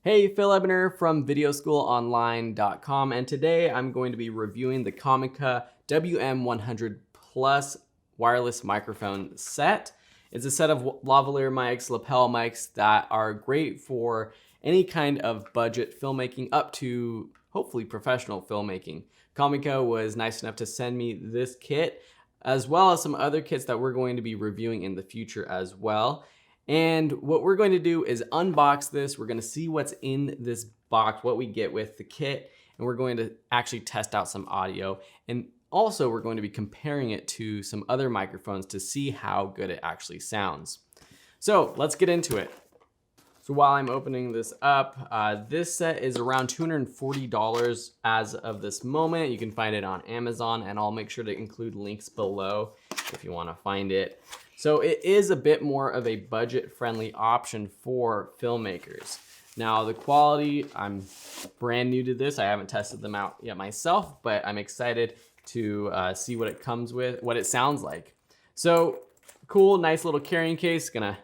Hey, Phil Ebner from videoschoolonline.com, and today I'm going to be reviewing the Comica WM100 Plus wireless microphone set. It's a set of lavalier mics, lapel mics that are great for any kind of budget filmmaking up to hopefully professional filmmaking. Comica was nice enough to send me this kit, as well as some other kits that we're going to be reviewing in the future as well. And what we're going to do is unbox this. We're going to see what's in this box, what we get with the kit, and we're going to actually test out some audio. And also we're going to be comparing it to some other microphones to see how good it actually sounds. So let's get into it. So while I'm opening this up, this set is around $240 as of this moment. You can find it on Amazon, and I'll make sure to include links below if you want to find it. So it is a bit more of a budget-friendly option for filmmakers. Now the quality, I'm brand new to this. I haven't tested them out yet myself, but I'm excited to see what it comes with, what it sounds like. So cool, nice little carrying case. Gonna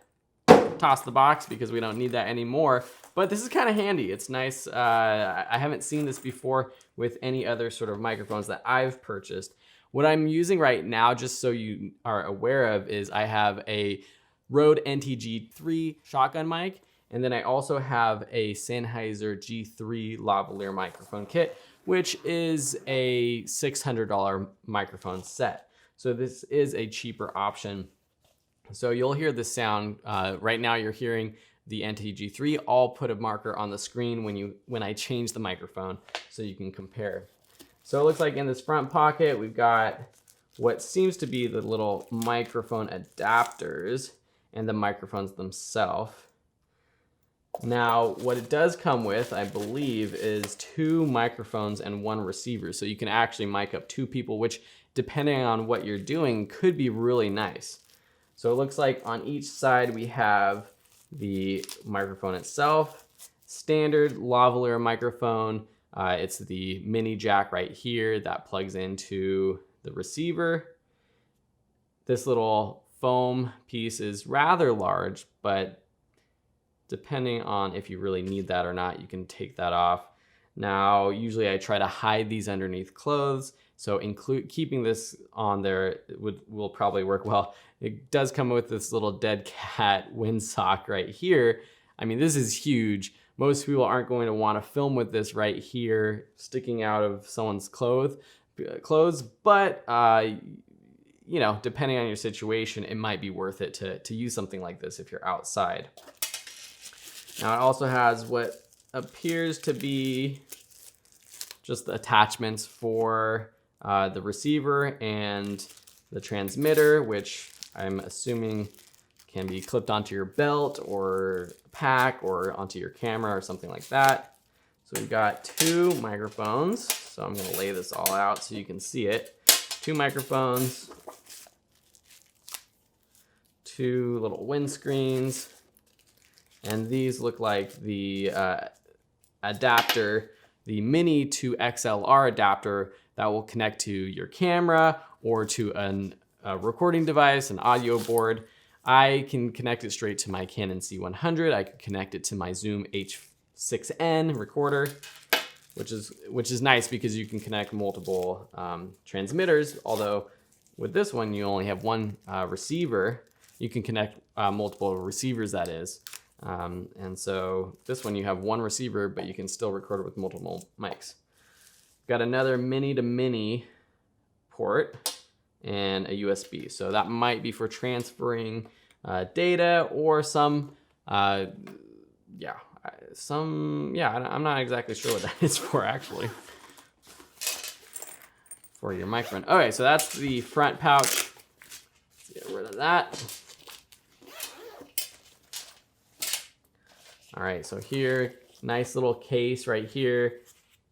toss the box because we don't need that anymore. But this is kind of handy. It's nice. I haven't seen this before with any other sort of microphones that I've purchased. What I'm using right now, just so you are aware of, is I have a Rode NT-G3 shotgun mic, and then I also have a Sennheiser G3 lavalier microphone kit, which is a $600 microphone set. So this is a cheaper option. So you'll hear the sound. Right now you're hearing the NT-G3. I'll put a marker on the screen when I change the microphone so you can compare. So it looks like in this front pocket, we've got what seems to be the little microphone adapters and the microphones themselves. Now, what it does come with, I believe, is 2 microphones and 1 receiver. So you can actually mic up 2 people, which depending on what you're doing could be really nice. So it looks like on each side we have the microphone itself, standard lavalier microphone. It's the mini jack right here that plugs into the receiver. This little foam piece is rather large, but depending on if you really need that or not, you can take that off. Now, usually I try to hide these underneath clothes, so keeping this on there will probably work well. It does come with this little dead cat windsock right here. I mean, this is huge. Most people aren't going to want to film with this right here sticking out of someone's clothes, but you know, depending on your situation, it might be worth it to use something like this if you're outside. Now it also has what appears to be just the attachments for the receiver and the transmitter, which I'm assuming can be clipped onto your belt or pack or onto your camera or something like that. So we've got 2 microphones. So I'm gonna lay this all out so you can see it. 2 microphones, 2 little windscreens, and these look like the adapter, the mini to XLR adapter that will connect to your camera or to a recording device, an audio board. I can connect it straight to my Canon C100. I can connect it to my Zoom H6n recorder, which is nice because you can connect multiple transmitters. Although with this one, you only have 1 receiver. You can connect multiple receivers, that is. And so this one you have 1 receiver, but you can still record it with multiple mics. Got another mini to mini port and a USB. So that might be for transferring data or I'm not exactly sure what that is for actually. For your microphone. Okay, so that's the front pouch. Let's get rid of that. All right, so here, nice little case right here.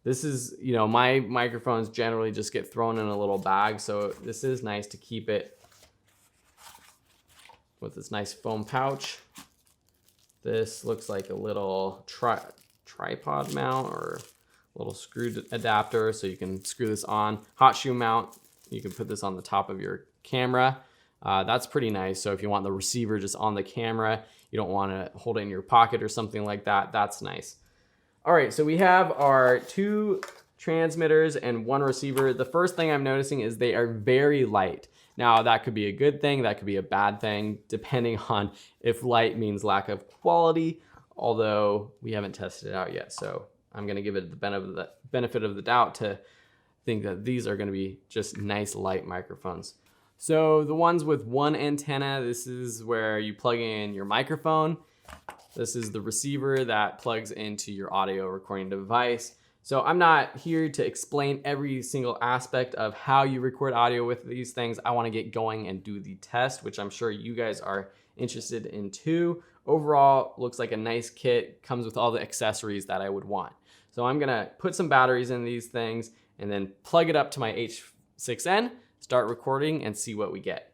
This is, you know, my microphones generally just get thrown in a little bag, so this is nice to keep it with this nice foam pouch. This looks like a little tripod mount or a little screw adapter, so you can screw this on. Hot shoe mount, you can put this on the top of your camera. That's pretty nice, so if you want the receiver just on the camera, you don't want to hold it in your pocket or something like that, that's nice. All right, so we have our 2 transmitters and 1 receiver. The first thing I'm noticing is they are very light. Now, that could be a good thing, that could be a bad thing, depending on if light means lack of quality, although we haven't tested it out yet. So I'm gonna give it the benefit of the doubt to think that these are gonna be just nice light microphones. So the ones with 1 antenna, this is where you plug in your microphone. This is the receiver that plugs into your audio recording device. So I'm not here to explain every single aspect of how you record audio with these things. I want to get going and do the test, which I'm sure you guys are interested in too. Overall, looks like a nice kit, comes with all the accessories that I would want. So I'm gonna put some batteries in these things and then plug it up to my H6N, start recording and see what we get.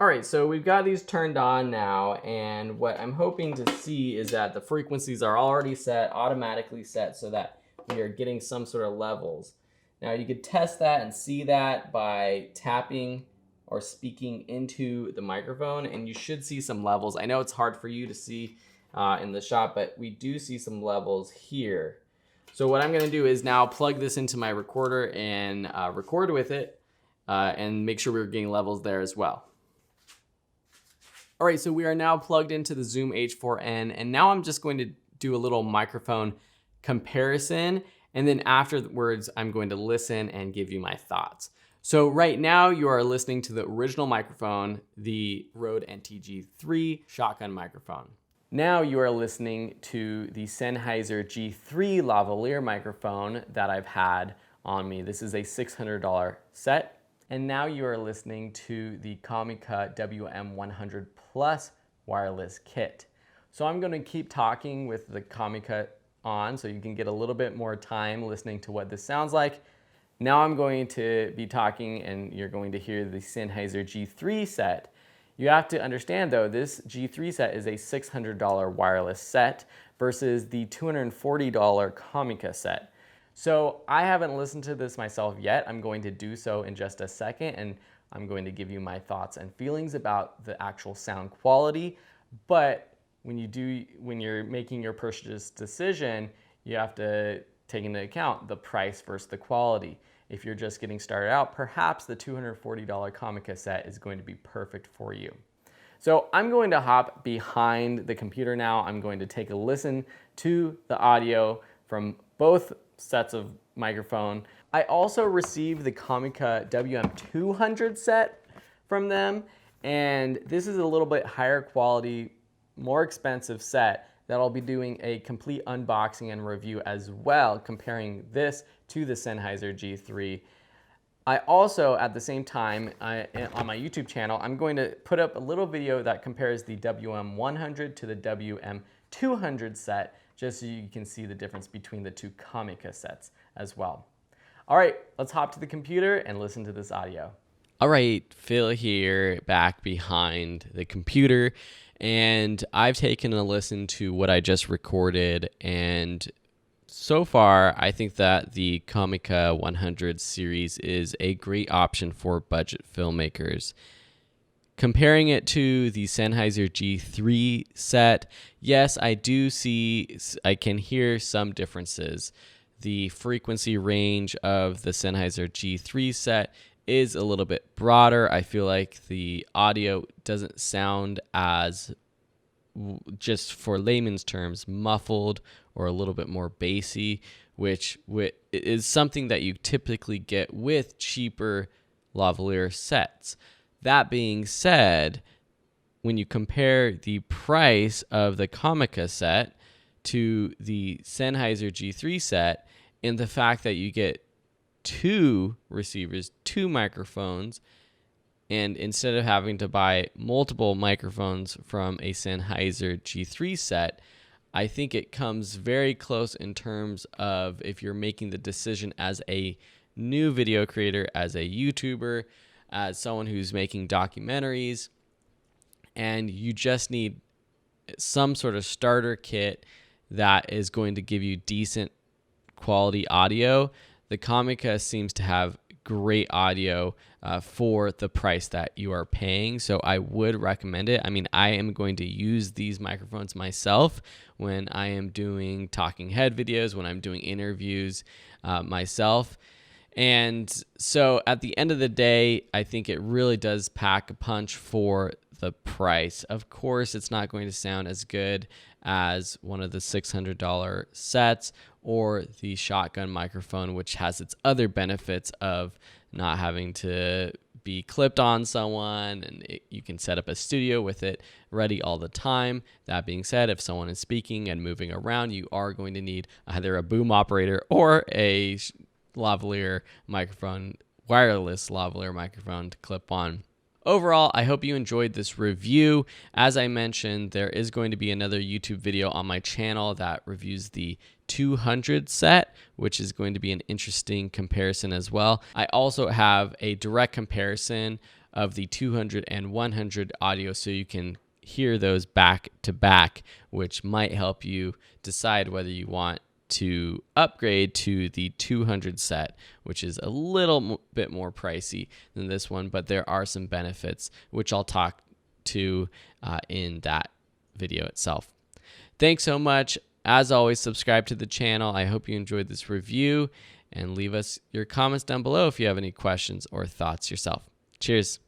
All right, so we've got these turned on now, and what I'm hoping to see is that the frequencies are already set, automatically set, so that we are getting some sort of levels. Now you could test that and see that by tapping or speaking into the microphone, and you should see some levels. I know it's hard for you to see in the shot, but we do see some levels here. So what I'm gonna do is now plug this into my recorder and record with it and make sure we're getting levels there as well. All right, so we are now plugged into the Zoom H4n, and now I'm just going to do a little microphone comparison, and then afterwards, I'm going to listen and give you my thoughts. So right now, you are listening to the original microphone, the Rode NT-G3 shotgun microphone. Now you are listening to the Sennheiser G3 lavalier microphone that I've had on me. This is a $600 set. And now you are listening to the Comica WM100 Plus wireless kit. So I'm going to keep talking with the Comica on so you can get a little bit more time listening to what this sounds like. Now I'm going to be talking and you're going to hear the Sennheiser G3 set. You have to understand though, this G3 set is a $600 wireless set versus the $240 Comica set. So I haven't listened to this myself yet. I'm going to do so in just a second, and I'm going to give you my thoughts and feelings about the actual sound quality. But when you're making your purchase decision, you have to take into account the price versus the quality. If you're just getting started out, perhaps the $240 Comica set is going to be perfect for you. So I'm going to hop behind the computer now. I'm going to take a listen to the audio from both sets of microphone. I also received the Comica WM200 set from them, and this is a little bit higher quality, more expensive set that I'll be doing a complete unboxing and review as well, comparing this to the Sennheiser G3. I also, at the same time, on my YouTube channel, I'm going to put up a little video that compares the WM100 to the WM200 set, just so you can see the difference between the 2 Comica sets as well. All right, let's hop to the computer and listen to this audio. All right, Phil here, back behind the computer, and I've taken a listen to what I just recorded, and so far, I think that the Comica 100 series is a great option for budget filmmakers. Comparing it to the Sennheiser G3 set, yes, I can hear some differences. The frequency range of the Sennheiser G3 set is a little bit broader. I feel like the audio doesn't sound as, just for layman's terms, muffled or a little bit more bassy, which is something that you typically get with cheaper lavalier sets. That being said, when you compare the price of the Comica set to the Sennheiser G3 set, and the fact that you get 2 receivers, 2 microphones, and instead of having to buy multiple microphones from a Sennheiser G3 set, I think it comes very close in terms of if you're making the decision as a new video creator, as a YouTuber, as someone who's making documentaries, and you just need some sort of starter kit that is going to give you decent quality audio. The Comica seems to have great audio for the price that you are paying. So I would recommend it. I mean, I am going to use these microphones myself when I am doing talking head videos, when I'm doing interviews myself. And so at the end of the day, I think it really does pack a punch for the price. Of course, it's not going to sound as good as one of the $600 sets or the shotgun microphone, which has its other benefits of not having to be clipped on someone, and you can set up a studio with it ready all the time. That being said, if someone is speaking and moving around, you are going to need either a boom operator or a lavalier microphone, wireless lavalier microphone to clip on. Overall, I hope you enjoyed this review. As I mentioned, there is going to be another YouTube video on my channel that reviews the 200 set, which is going to be an interesting comparison as well. I also have a direct comparison of the 200 and 100 audio, so you can hear those back to back, which might help you decide whether you want to upgrade to the 200 set, which is a little bit more pricey than this one, but there are some benefits which I'll talk to in that video itself. Thanks so much. As always, subscribe to the channel. I hope you enjoyed this review, and leave us your comments down below if you have any questions or thoughts yourself. Cheers.